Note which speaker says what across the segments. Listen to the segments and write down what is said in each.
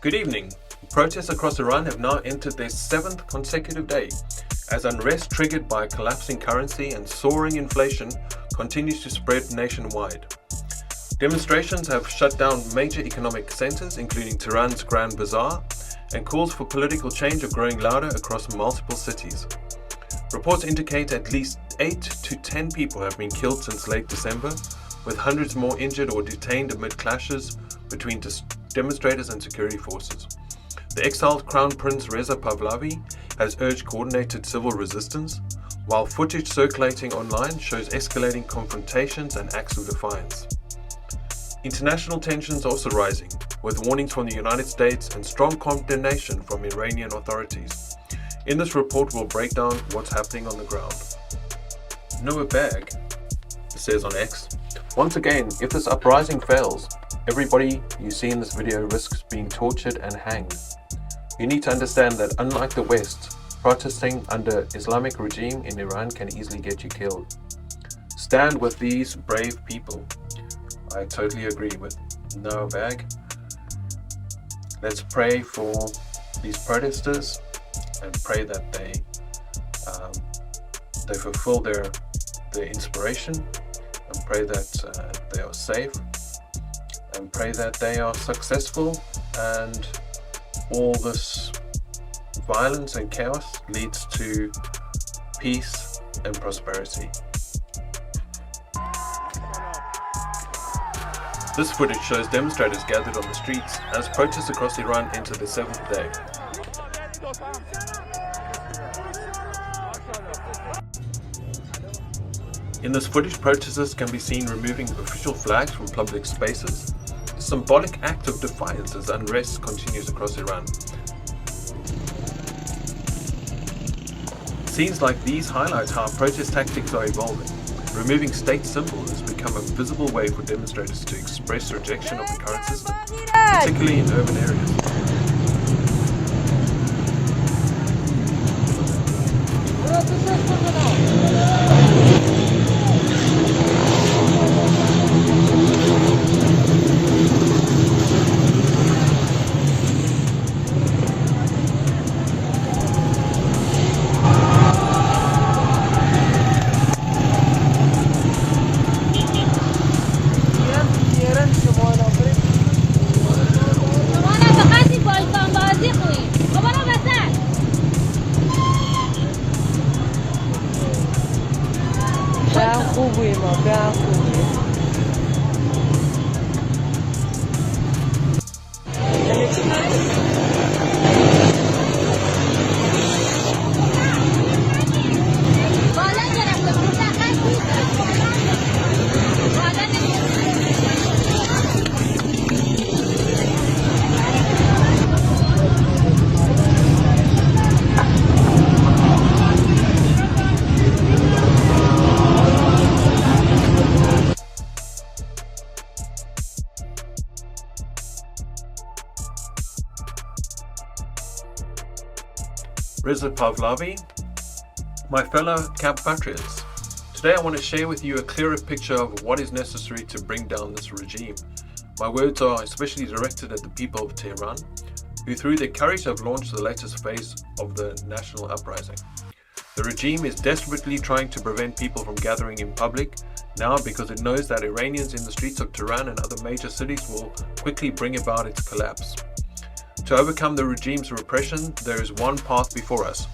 Speaker 1: Good evening. Protests across Iran have now entered their 7th consecutive day as unrest triggered by collapsing currency and soaring inflation continues to spread nationwide. Demonstrations have shut down major economic centers including Tehran's Grand Bazaar, and calls for political change are growing louder across multiple cities. Reports indicate at least 8 to 10 people have been killed since late December, with hundreds more injured or detained amid clashes between demonstrators and security forces. The exiled Crown Prince Reza Pahlavi has urged coordinated civil resistance, while footage circulating online shows escalating confrontations and acts of defiance. International tensions are also rising, with warnings from the United States and strong condemnation from Iranian authorities. In this report, we'll break down what's happening on the ground. Noah Bag says on X, "Once again, if this uprising fails, everybody you see in this video risks being tortured and hanged. You need to understand that unlike the West, protesting under Islamic regime in Iran can easily get you killed. Stand with these brave people." I totally agree with Noah Bag. Let's pray for these protesters and pray that they fulfill their inspiration, and pray that they are safe, and pray that they are successful, and all this violence and chaos leads to peace and prosperity. This footage shows demonstrators gathered on the streets as protests across Iran enter the 7th day. In this footage, protesters can be seen removing official flags from public spaces, a symbolic act of defiance as unrest continues across Iran. Scenes like these highlight how protest tactics are evolving. Removing state symbols has become a visible way for demonstrators to express rejection of the current system, particularly in urban areas. Reza Pahlavi, my fellow camp patriots, today I want to share with you a clearer picture of what is necessary to bring down this regime. My words are especially directed at the people of Tehran, who through their courage have launched the latest phase of the national uprising. The regime is desperately trying to prevent people from gathering in public now because it knows that Iranians in the streets of Tehran and other major cities will quickly bring about its collapse. To overcome the regime's repression, there is one path before us: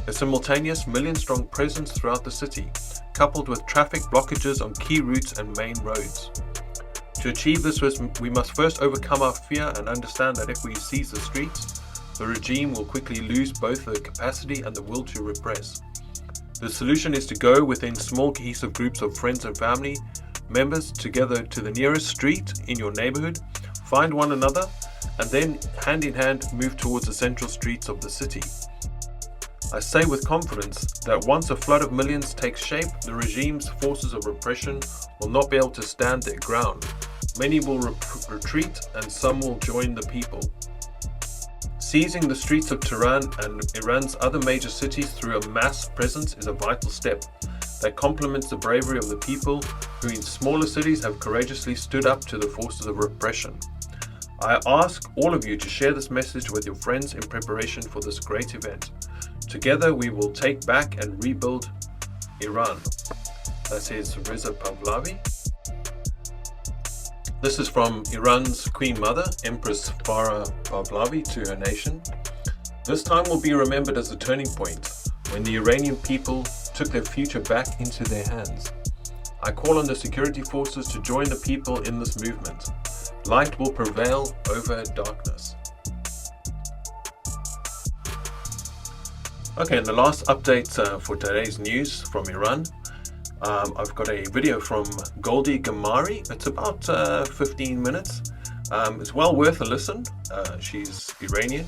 Speaker 1: a simultaneous million-strong presence throughout the city, coupled with traffic blockages on key routes and main roads. To achieve this, we must first overcome our fear and understand that if we seize the streets, the regime will quickly lose both the capacity and the will to repress. The solution is to go within small cohesive groups of friends and family members together to the nearest street in your neighborhood, find one another, and then hand in hand move towards the central streets of the city. I say with confidence that once a flood of millions takes shape, the regime's forces of repression will not be able to stand their ground. Many will retreat and some will join the people. Seizing the streets of Tehran and Iran's other major cities through a mass presence is a vital step that complements the bravery of the people who in smaller cities have courageously stood up to the forces of repression. I ask all of you to share this message with your friends in preparation for this great event. Together we will take back and rebuild Iran. That is Reza Pahlavi. This is from Iran's Queen Mother, Empress Farah Pahlavi, to her nation. This time will be remembered as a turning point when the Iranian people took their future back into their hands. I call on the security forces to join the people in this movement. Light will prevail over darkness. Okay, and the last update for today's news from Iran. I've got a video from Goldie Gamari. It's about 15 minutes. It's well worth a listen. She's Iranian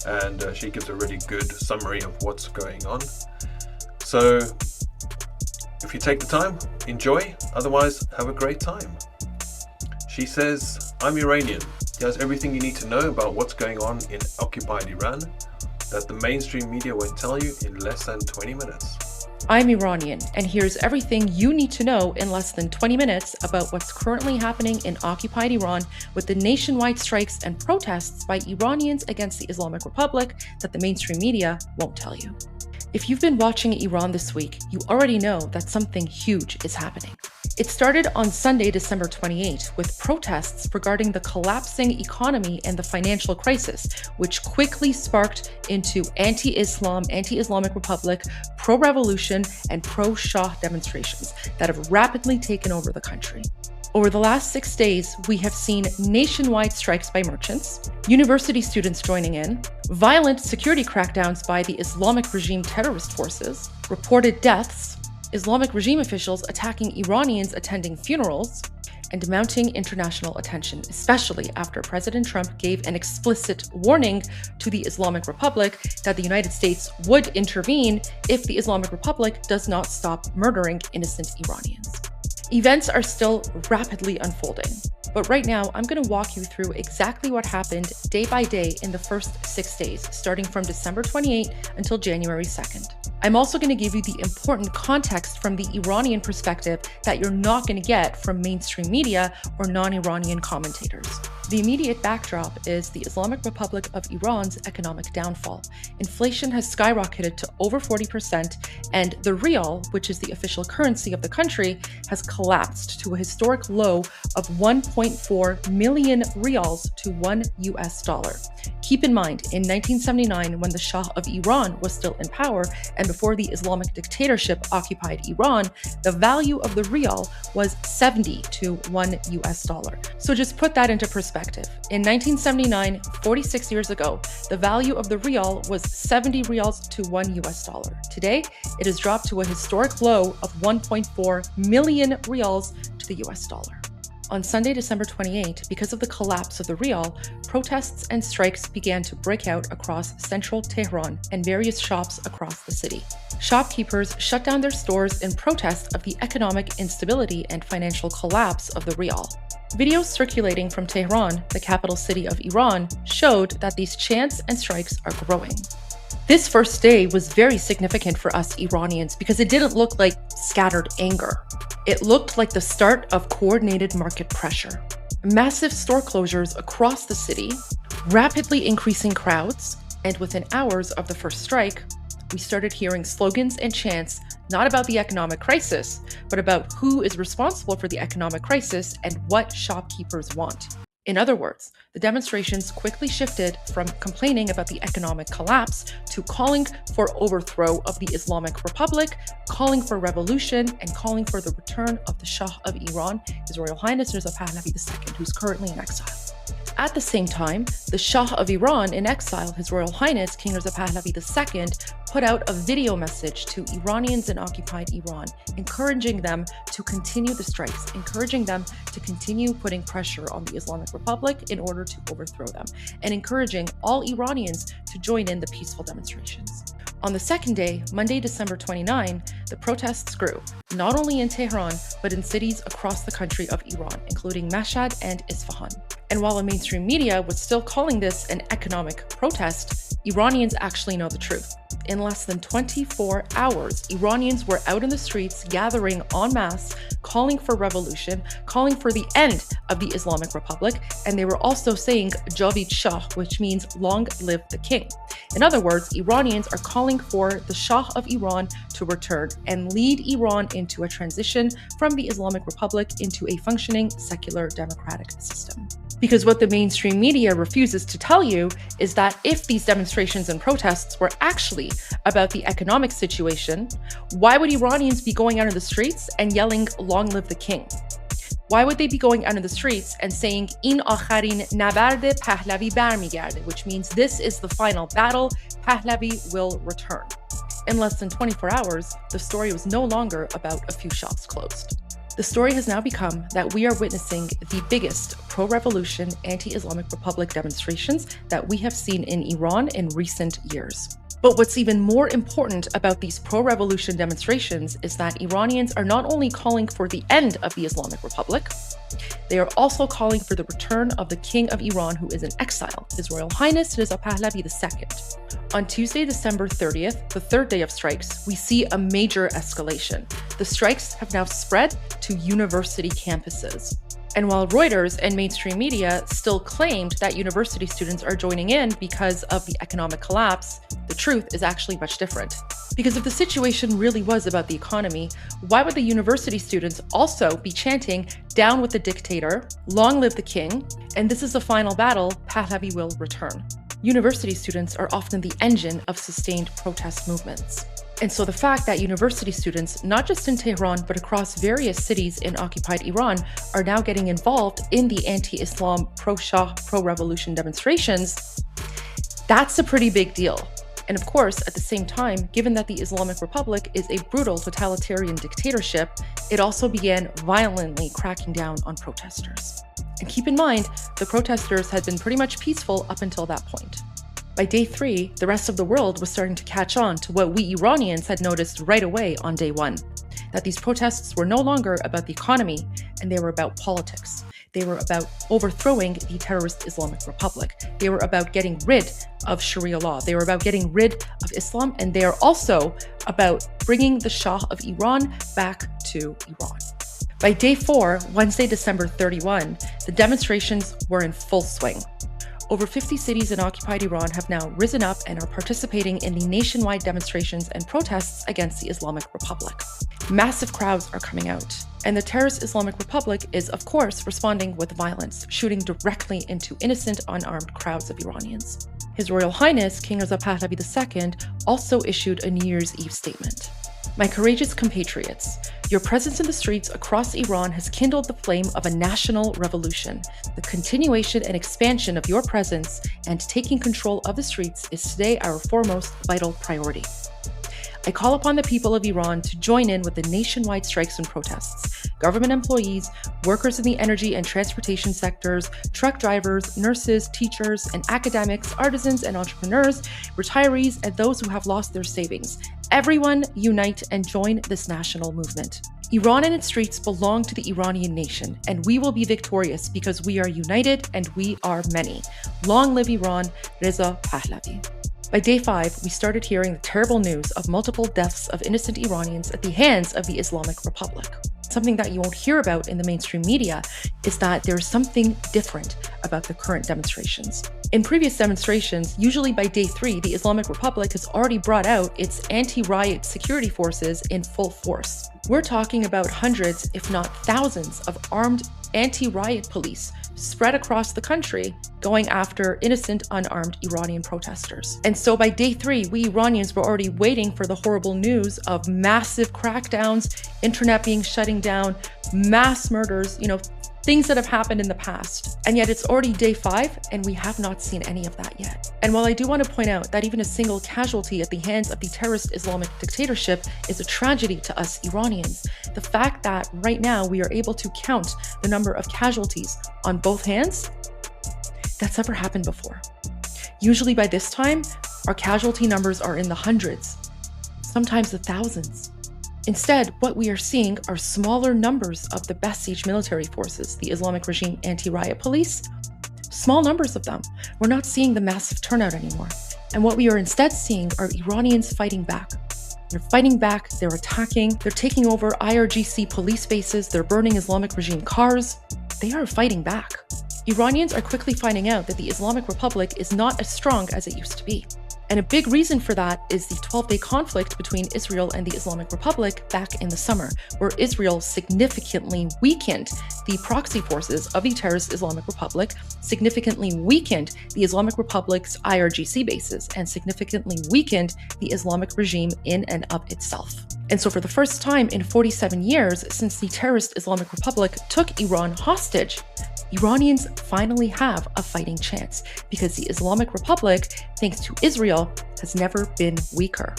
Speaker 1: and she gives a really good summary of what's going on. So if you take the time, enjoy. Otherwise, have a great time. She says, I'm Iranian. Here's everything you need to know about what's going on in occupied Iran that the mainstream media won't tell you in less than 20 minutes.
Speaker 2: I'm Iranian, and here's everything you need to know in less than 20 minutes about what's currently happening in occupied Iran with the nationwide strikes and protests by Iranians against the Islamic Republic that the mainstream media won't tell you. If you've been watching Iran this week, you already know that something huge is happening. It started on Sunday, December 28, with protests regarding the collapsing economy and the financial crisis, which quickly sparked into anti-Islam, anti-Islamic Republic, pro-revolution, and pro-Shah demonstrations that have rapidly taken over the country. Over the last 6 days, we have seen nationwide strikes by merchants, university students joining in, violent security crackdowns by the Islamic regime terrorist forces, reported deaths, Islamic regime officials attacking Iranians attending funerals, and mounting international attention, especially after President Trump gave an explicit warning to the Islamic Republic that the United States would intervene if the Islamic Republic does not stop murdering innocent Iranians. Events are still rapidly unfolding, but right now I'm going to walk you through exactly what happened day by day in the first 6 days, starting from December 28 until January 2nd. I'm also going to give you the important context from the Iranian perspective that you're not going to get from mainstream media or non-Iranian commentators. The immediate backdrop is the Islamic Republic of Iran's economic downfall. Inflation has skyrocketed to over 40%, and the rial, which is the official currency of the country, has collapsed to a historic low of 1.4 million rials to $1. Keep in mind, in 1979, when the Shah of Iran was still in power and before the Islamic dictatorship occupied Iran, the value of the rial was 70 to $1. So just put that into perspective. In 1979, 46 years ago, the value of the rial was 70 rials to $1. Today, it has dropped to a historic low of 1.4 million rials to the US dollar. On Sunday, December 28, because of the collapse of the rial, protests and strikes began to break out across central Tehran and various shops across the city. Shopkeepers shut down their stores in protest of the economic instability and financial collapse of the rial. Videos circulating from Tehran, the capital city of Iran, showed that these chants and strikes are growing. This first day was very significant for us Iranians because it didn't look like scattered anger. It looked like the start of coordinated market pressure. Massive store closures across the city, rapidly increasing crowds, and within hours of the first strike, we started hearing slogans and chants not about the economic crisis, but about who is responsible for the economic crisis and what shopkeepers want. In other words, the demonstrations quickly shifted from complaining about the economic collapse to calling for overthrow of the Islamic Republic, calling for revolution, and calling for the return of the Shah of Iran, His Royal Highness Reza Pahlavi II, who's currently in exile. At the same time, the Shah of Iran in exile, His Royal Highness King Reza Pahlavi II, put out a video message to Iranians in occupied Iran, encouraging them to continue the strikes, encouraging them to continue putting pressure on the Islamic Republic in order to overthrow them, and encouraging all Iranians to join in the peaceful demonstrations. On the second day, Monday, December 29, the protests grew, not only in Tehran, but in cities across the country of Iran, including Mashhad and Isfahan. And while the mainstream media was still calling this an economic protest, Iranians actually know the truth. in less than 24 hours, Iranians were out in the streets gathering en masse, calling for revolution, calling for the end of the Islamic Republic, and they were also saying Javid Shah, which means long live the king. In other words, Iranians are calling for the Shah of Iran to return and lead Iran into a transition from the Islamic Republic into a functioning secular democratic system. Because what the mainstream media refuses to tell you is that if these demonstrations and protests were actually about the economic situation, why would Iranians be going out in the streets and yelling, "Long live the king"? Why would they be going out in the streets and saying, "In akharin nabard Pahlavi barmigarde," which means this is the final battle, Pahlavi will return? In less than 24 hours, the story was no longer about a few shops closed. The story has now become that we are witnessing the biggest pro-revolution, anti-Islamic Republic demonstrations that we have seen in Iran in recent years. But what's even more important about these pro-revolution demonstrations is that Iranians are not only calling for the end of the Islamic Republic, they are also calling for the return of the King of Iran, who is in exile, His Royal Highness Reza Pahlavi II. On Tuesday, December 30th, the third day of strikes, we see a major escalation. The strikes have now spread to university campuses. And while Reuters and mainstream media still claimed that university students are joining in because of the economic collapse, the truth is actually much different. Because if the situation really was about the economy, why would the university students also be chanting, "Down with the dictator, long live the king, and this is the final battle, Pahlavi will return"? University students are often the engine of sustained protest movements. And so the fact that university students, not just in Tehran, but across various cities in occupied Iran, are now getting involved in the anti-Islam, pro-Shah, pro-revolution demonstrations, that's a pretty big deal. And of course, at the same time, given that the Islamic Republic is a brutal totalitarian dictatorship, it also began violently cracking down on protesters. And keep in mind, the protesters had been pretty much peaceful up until that point. By day 3, the rest of the world was starting to catch on to what we Iranians had noticed right away on day 1, that these protests were no longer about the economy, and they were about politics. They were about overthrowing the terrorist Islamic Republic. They were about getting rid of Sharia law. They were about getting rid of Islam, and they are also about bringing the Shah of Iran back to Iran. By day 4, Wednesday, December 31, the demonstrations were in full swing. Over 50 cities in occupied Iran have now risen up and are participating in the nationwide demonstrations and protests against the Islamic Republic. Massive crowds are coming out, and the terrorist Islamic Republic is, of course, responding with violence, shooting directly into innocent, unarmed crowds of Iranians. His Royal Highness, King Reza Pahlavi II, also issued a New Year's Eve statement. "My courageous compatriots, your presence in the streets across Iran has kindled the flame of a national revolution. The continuation and expansion of your presence and taking control of the streets is today our foremost vital priority. I call upon the people of Iran to join in with the nationwide strikes and protests. Government employees, workers in the energy and transportation sectors, truck drivers, nurses, teachers, and academics, artisans and entrepreneurs, retirees, and those who have lost their savings. Everyone unite and join this national movement. Iran and its streets belong to the Iranian nation, and we will be victorious because we are united and we are many. Long live Iran, Reza Pahlavi." By day 5, we started hearing the terrible news of multiple deaths of innocent Iranians at the hands of the Islamic Republic. Something that you won't hear about in the mainstream media is that there is something different about the current demonstrations. In previous demonstrations, usually by day 3, the Islamic Republic has already brought out its anti-riot security forces in full force. We're talking about hundreds, if not thousands, of armed anti-riot police spread across the country going after innocent, unarmed Iranian protesters. And so by day 3, we Iranians were already waiting for the horrible news of massive crackdowns, internet being shutting down, mass murders, things that have happened in the past. And yet it's already day 5 and we have not seen any of that yet. And while I do want to point out that even a single casualty at the hands of the terrorist Islamic dictatorship is a tragedy to us Iranians, the fact that right now we are able to count the number of casualties on both hands, that's never happened before. Usually by this time, our casualty numbers are in the hundreds, sometimes the thousands. Instead, what we are seeing are smaller numbers of the besieged military forces, the Islamic regime anti-riot police, small numbers of them. We're not seeing the massive turnout anymore. And what we are instead seeing are Iranians fighting back. They're fighting back, they're attacking, they're taking over IRGC police bases, they're burning Islamic regime cars. They are fighting back. Iranians are quickly finding out that the Islamic Republic is not as strong as it used to be. And a big reason for that is the 12-day conflict between Israel and the Islamic Republic back in the summer, where Israel significantly weakened the proxy forces of the terrorist Islamic Republic, significantly weakened the Islamic Republic's IRGC bases, and significantly weakened the Islamic regime in and of itself. And so for the first time in 47 years since the terrorist Islamic Republic took Iran hostage, Iranians finally have a fighting chance because the Islamic Republic, thanks to Israel, has never been weaker.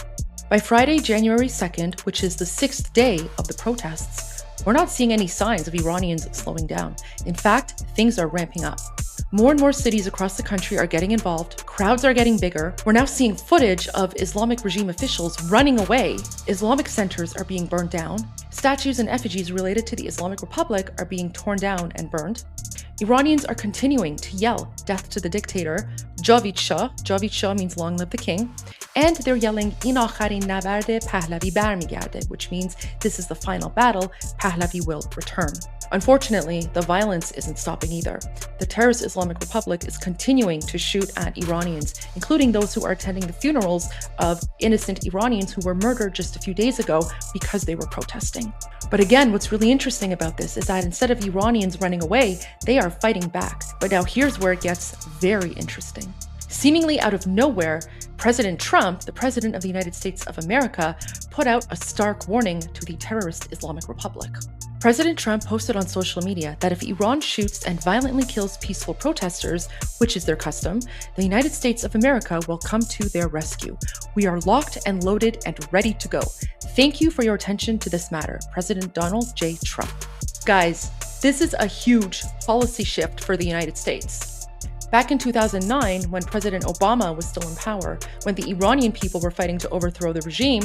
Speaker 2: By Friday, January 2nd, which is the 6th day of the protests, we're not seeing any signs of Iranians slowing down. In fact, things are ramping up. More and more cities across the country are getting involved, crowds are getting bigger. We're now seeing footage of Islamic regime officials running away. Islamic centers are being burned down. Statues and effigies related to the Islamic Republic are being torn down and burned. Iranians are continuing to yell death to the dictator, Javid Shah. Javid Shah means long live the king. And they're yelling in akharin nabarde Pahlavi barmigarde, which means this is the final battle, Pahlavi will return. Unfortunately, the violence isn't stopping either. The terrorist Islamic Republic is continuing to shoot at Iranians, including those who are attending the funerals of innocent Iranians who were murdered just a few days ago because they were protesting. But again, what's really interesting about this is that instead of Iranians running away, they are fighting back. But now here's where it gets very interesting. Seemingly out of nowhere, President Trump, the President of the United States of America, put out a stark warning to the terrorist Islamic Republic. President Trump posted on social media that if Iran shoots and violently kills peaceful protesters, which is their custom, the United States of America will come to their rescue. We are locked and loaded and ready to go. Thank you for your attention to this matter, President Donald J. Trump. Guys, this is a huge policy shift for the United States. Back in 2009, when President Obama was still in power, when the Iranian people were fighting to overthrow the regime,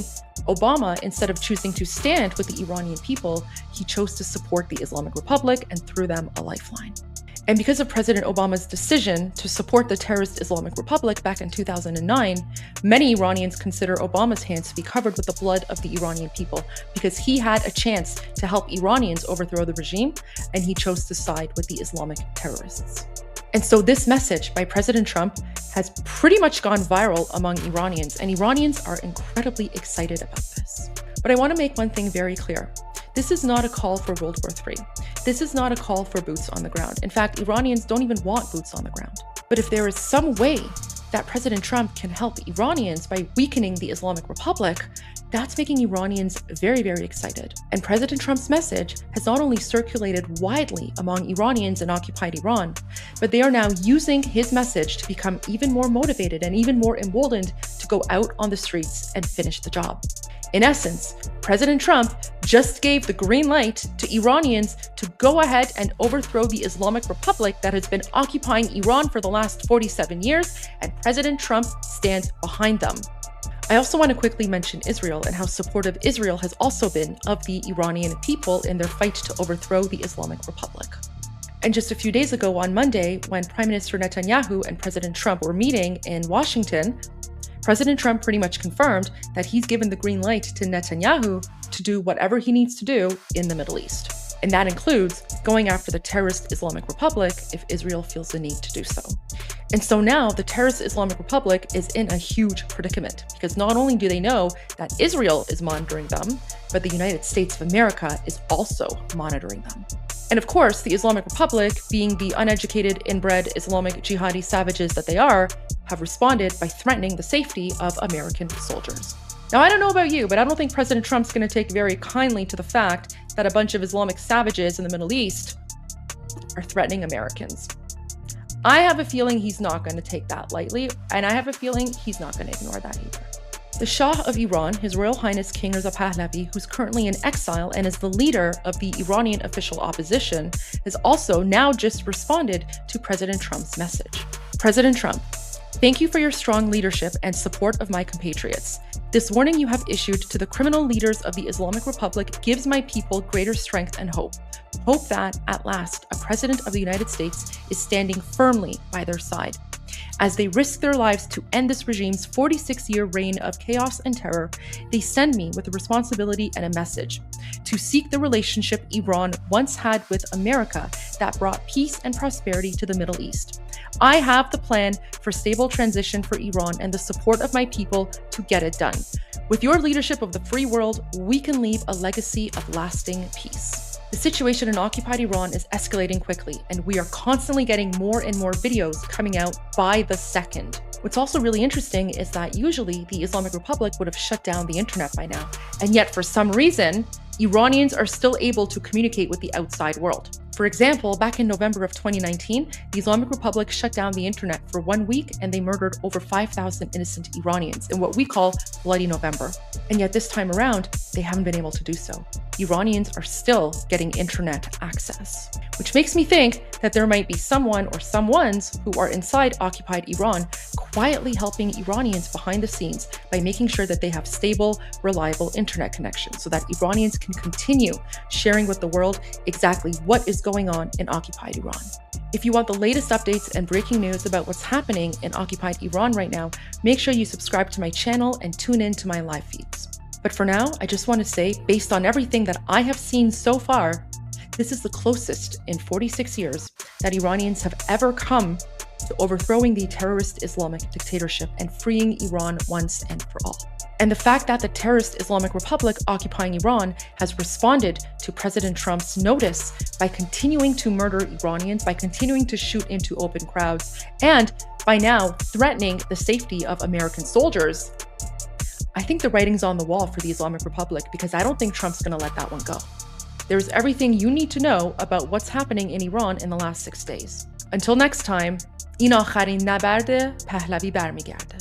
Speaker 2: Obama, instead of choosing to stand with the Iranian people, he chose to support the Islamic Republic and threw them a lifeline. And because of President Obama's decision to support the terrorist Islamic Republic back in 2009, many Iranians consider Obama's hands to be covered with the blood of the Iranian people because he had a chance to help Iranians overthrow the regime, and he chose to side with the Islamic terrorists. And so this message by President Trump has pretty much gone viral among Iranians, and Iranians are incredibly excited about this. But I want to make one thing very clear. This is not a call for World War III. This is not a call for boots on the ground. In fact, Iranians don't even want boots on the ground. But if there is some way that President Trump can help Iranians by weakening the Islamic Republic, that's making Iranians very, very excited. And President Trump's message has not only circulated widely among Iranians in occupied Iran, but they are now using his message to become even more motivated and even more emboldened to go out on the streets and finish the job. In essence, President Trump just gave the green light to Iranians to go ahead and overthrow the Islamic Republic that has been occupying Iran for the last 47 years, and President Trump stands behind them. I also want to quickly mention Israel and how supportive Israel has also been of the Iranian people in their fight to overthrow the Islamic Republic. And just a few days ago on Monday, when Prime Minister Netanyahu and President Trump were meeting in Washington, President Trump pretty much confirmed that he's given the green light to Netanyahu to do whatever he needs to do in the Middle East. And that includes going after the terrorist Islamic Republic if Israel feels the need to do so. And so now the terrorist Islamic Republic is in a huge predicament because not only do they know that Israel is monitoring them, but the United States of America is also monitoring them. And of course, the Islamic Republic, being the uneducated, inbred Islamic jihadi savages that they are, have responded by threatening the safety of American soldiers. Now, I don't know about you, but I don't think President Trump's going to take very kindly to the fact that a bunch of Islamic savages in the Middle East are threatening Americans. I have a feeling he's not going to take that lightly, and I have a feeling he's not going to ignore that either. The Shah of Iran, His Royal Highness King Reza Pahlavi, who's currently in exile and is the leader of the Iranian official opposition, has also now just responded to President Trump's message. President Trump, thank you for your strong leadership and support of my compatriots. This warning you have issued to the criminal leaders of the Islamic Republic gives my people greater strength and hope. Hope that, at last, a president of the United States is standing firmly by their side. As they risk their lives to end this regime's 46-year reign of chaos and terror, they send me with a responsibility and a message to seek the relationship Iran once had with America that brought peace and prosperity to the Middle East. I have the plan for stable transition for Iran and the support of my people to get it done. With your leadership of the free world, we can leave a legacy of lasting peace. The situation in occupied Iran is escalating quickly, and we are constantly getting more and more videos coming out by the second. What's also really interesting is that usually the Islamic Republic would have shut down the internet by now, and yet for some reason, Iranians are still able to communicate with the outside world. For example, back in November of 2019, the Islamic Republic shut down the internet for 1 week and they murdered over 5,000 innocent Iranians in what we call Bloody November. And yet this time around, they haven't been able to do so. Iranians are still getting internet access, which makes me think that there might be someone or someones who are inside occupied Iran quietly helping Iranians behind the scenes by making sure that they have stable, reliable internet connections so that Iranians can continue sharing with the world exactly what is going on in occupied Iran. If you want the latest updates and breaking news about what's happening in occupied Iran right now, make sure you subscribe to my channel and tune in to my live feeds. But for now, I just want to say, based on everything that I have seen so far, this is the closest in 46 years that Iranians have ever come to overthrowing the terrorist Islamic dictatorship and freeing Iran once and for all. And the fact that the terrorist Islamic Republic occupying Iran has responded to President Trump's notice by continuing to murder Iranians, by continuing to shoot into open crowds, and by now threatening the safety of American soldiers, I think the writing's on the wall for the Islamic Republic because I don't think Trump's going to let that one go. There's everything you need to know about what's happening in Iran in the last 6 days. Until next time, این آخرین نبرد پهلوی برمیگرده.